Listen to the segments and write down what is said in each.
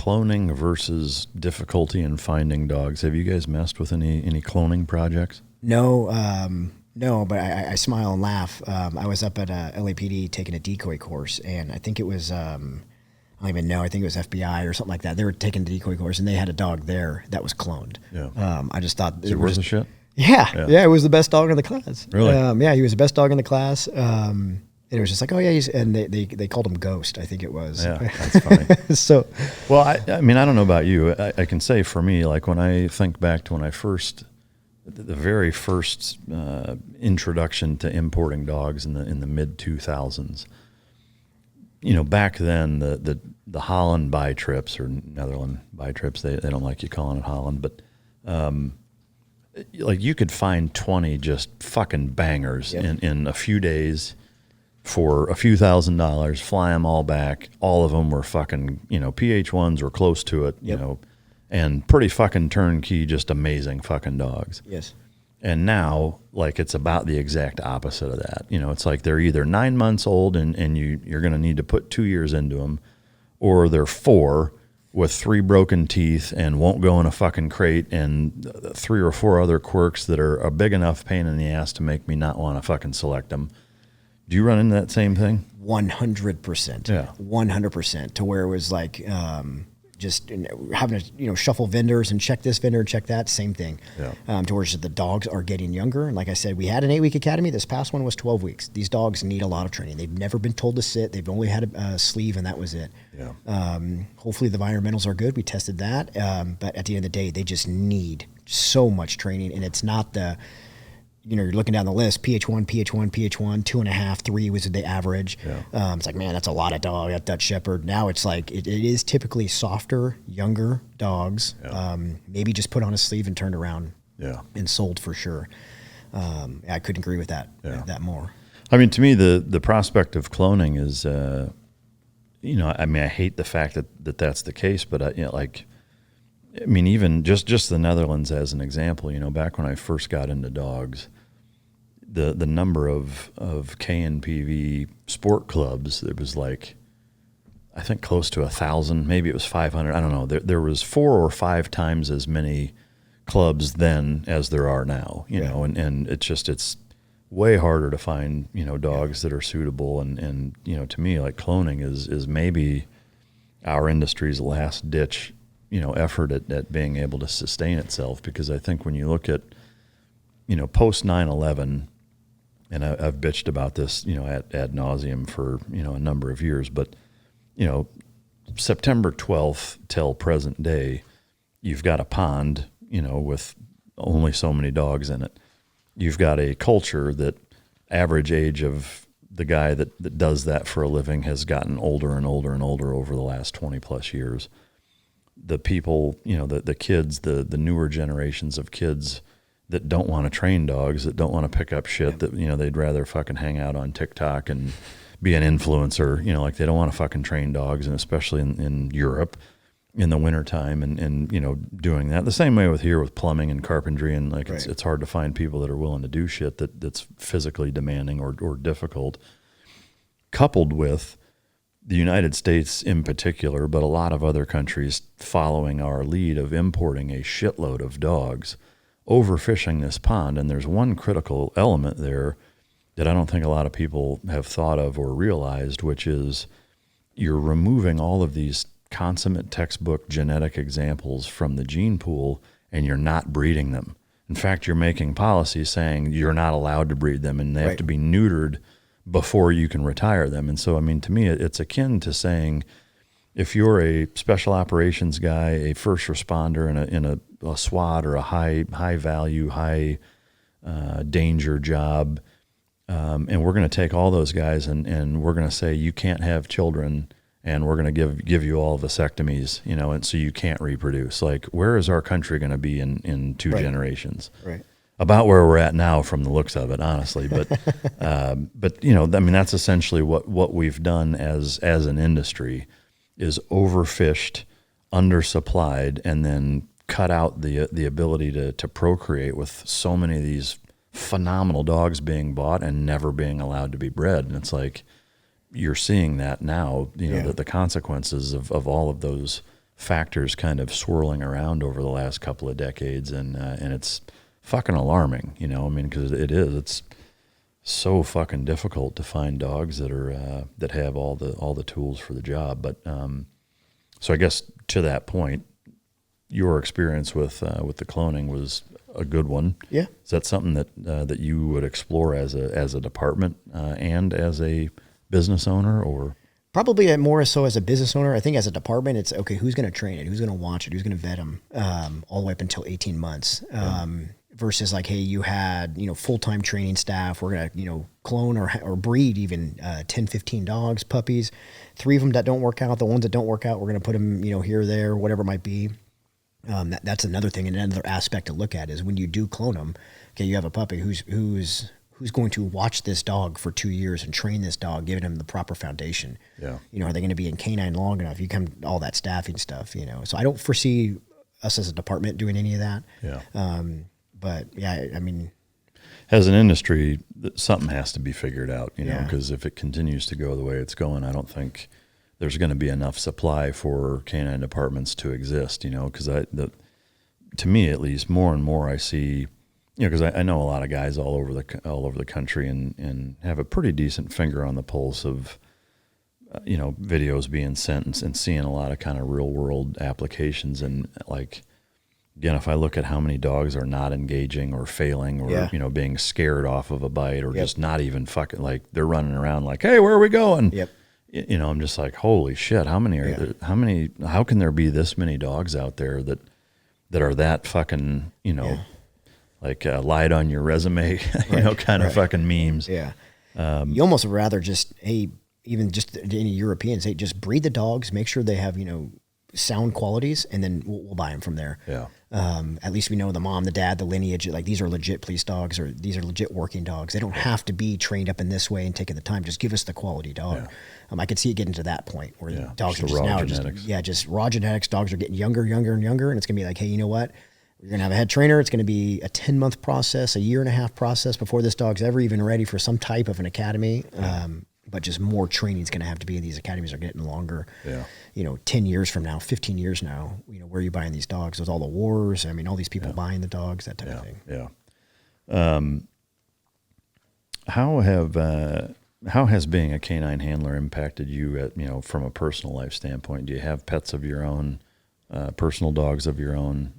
cloning versus difficulty in finding dogs. Have you guys messed with any cloning projects? No, but I smile and laugh. I was up at LAPD taking a decoy course, and I think it was, I don't even know, I think it was FBI or something like that. They were taking the decoy course, and they had a dog there that was cloned. Yeah. I just thought Is it worth a shit? Yeah, it was the best dog in the class. Really? Yeah, he was the best dog in the class. And it was just like, oh yeah, and they called him Ghost, I think it was. Yeah, that's funny. So, well, I mean, I don't know about you. I can say for me, like when I think back to when I the very first introduction to importing dogs in the mid 2000s. You know, back then the Holland buy trips or Netherlands buy trips, they don't like you calling it Holland, but like you could find 20 just fucking bangers in a few days for a few $1,000s, fly them all back. All of them were fucking, PH1s or close to it, and pretty fucking turnkey, just amazing fucking dogs. Yes. And now, like, it's about the exact opposite of that. It's like they're either 9 months old and you're going to need to put 2 years into them, or they're 4 with 3 broken teeth and won't go in a fucking crate and 3 or 4 other quirks that are a big enough pain in the ass to make me not want to fucking select them. Do you run into that same thing? 100%. Yeah. 100%, to where it was like just having to shuffle vendors and check this vendor, check that, same thing. Yeah. To where just the dogs are getting younger. And like I said, we had an 8-week academy. This past one was 12 weeks. These dogs need a lot of training. They've never been told to sit. They've only had a sleeve, and that was it. Yeah. Hopefully the environmentals are good. We tested that. But at the end of the day, they just need so much training. And it's not you're looking down the list, PH1, 2.5, 3 was the average. Yeah. It's like, man, that's a lot of dog at that Shepherd. Now it's like, it is typically softer, younger dogs. Yeah. Maybe just put on a sleeve and turned around and sold for sure. I couldn't agree with that more. I mean, to me, the prospect of cloning is, I mean, I hate the fact that that's the case, but even just the Netherlands as an example, back when I first got into dogs, the number of KNPV sport clubs, it was like, I think close to 1,000, maybe it was 500. I don't know. There was 4 or 5 times as many clubs then as there are now, and it's way harder to find, dogs that are suitable. And to me, like, cloning is maybe our industry's last ditch, effort at being able to sustain itself. Because I think when you look at, post 9/11, and I've bitched about this, ad nauseum for, a number of years, but, September 12th till present day, you've got a pond, with only so many dogs in it. You've got a culture that average age of the guy that does that for a living has gotten older and older and older over the last 20 plus years. The people, the kids, the newer generations of kids that don't want to train dogs, that don't want to pick up shit, that, they'd rather fucking hang out on TikTok and be an influencer, like they don't want to fucking train dogs, and especially in Europe in the wintertime and doing that. The same way with plumbing and carpentry, and like it's hard to find people that are willing to do shit that's physically demanding or difficult, coupled with the United States in particular, but a lot of other countries following our lead of importing a shitload of dogs, overfishing this pond. And there's one critical element there that I don't think a lot of people have thought of or realized, which is you're removing all of these consummate textbook genetic examples from the gene pool, and you're not breeding them. In fact, you're making policies saying you're not allowed to breed them, and they have to be neutered before you can retire them. And so, I mean, to me, it's akin to saying, if you're a special operations guy, a first responder in a SWAT or a high value, high danger job, and we're going to take all those guys and we're going to say you can't have children, and we're going to give you all vasectomies, and so you can't reproduce. Like, where is our country going to be in 2 generations? Right. About where we're at now, from the looks of it, honestly. But but I mean, that's essentially what we've done as an industry, is overfished, undersupplied, and then cut out the ability to procreate, with so many of these phenomenal dogs being bought and never being allowed to be bred. And it's like, you're seeing that now, the consequences of all of those factors kind of swirling around over the last couple of decades, and it's fucking alarming, you know. I mean, because it's so fucking difficult to find dogs that are that have all the tools for the job. But so I guess to that point, your experience with the cloning was a good one. Yeah. Is that something that you would explore as a department and as a business owner, or? Probably more so as a business owner. I think as a department, it's okay, who's going to train it? Who's going to watch it? Who's going to vet them all the way up until 18 months? Versus like, hey, you had, full-time training staff. We're going to, clone or breed even 10, 15 dogs, puppies. 3 of them that don't work out. The ones that don't work out, we're going to put them, here or there, whatever it might be. That's another thing. And another aspect to look at is when you do clone them, okay, you have a puppy who's going to watch this dog for 2 years and train this dog, giving him the proper foundation. Yeah. Are they going to be in K9 long enough? You come all that staffing stuff, So I don't foresee us as a department doing any of that. Yeah. But yeah, I mean, as an industry, something has to be figured out, Yeah. because if it continues to go the way it's going, I don't think there's going to be enough supply for canine departments to exist, because to me at least, more and more I see, because I know a lot of guys all over the country and have a pretty decent finger on the pulse of, videos being sent and seeing a lot of kind of real world applications. And like, again, if I look at how many dogs are not engaging or failing or, Yeah. Being scared off of a bite or Yep. just not even fucking, like they're running around like, hey, where are we going? Yep. I'm just like, holy shit, how many are Yeah. there, how can there be this many dogs out there that are that fucking, Yeah. like lied on your resume, kind of fucking memes. Yeah. You almost would rather just, hey, even just any Europeans, hey, just breed the dogs, make sure they have, sound qualities, and then we'll buy them from there. Yeah. At least we know the mom, the dad, the lineage, like these are legit police dogs or these are legit working dogs. They don't have to be trained up in this way and taking the time. Just give us the quality dog. Yeah. I could see it getting to that point where dogs just are the just raw now genetics. just raw genetics. Dogs are getting younger, and younger. And it's going to be like, hey, you know what? You're going to have a head trainer. It's going to be a 10-month process, a 1.5-year process before this dog's ever even ready for some type of an academy. But just more training is going to have to be. These academies are getting longer. Yeah. 10 years from now, 15 years now, where are you buying these dogs? There's all the wars. I mean, all these people buying the dogs, that type of thing. Yeah. How has being a canine handler impacted you at, from a personal life standpoint? Do you have pets of your own, personal dogs of your own?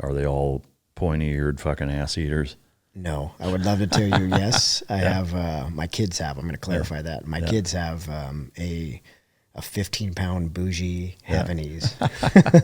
Are they all pointy-eared fucking ass eaters? No, I would love to tell you yes. I have, my kids have, I'm going to clarify that. My kids have a 15-pound bougie Havanese.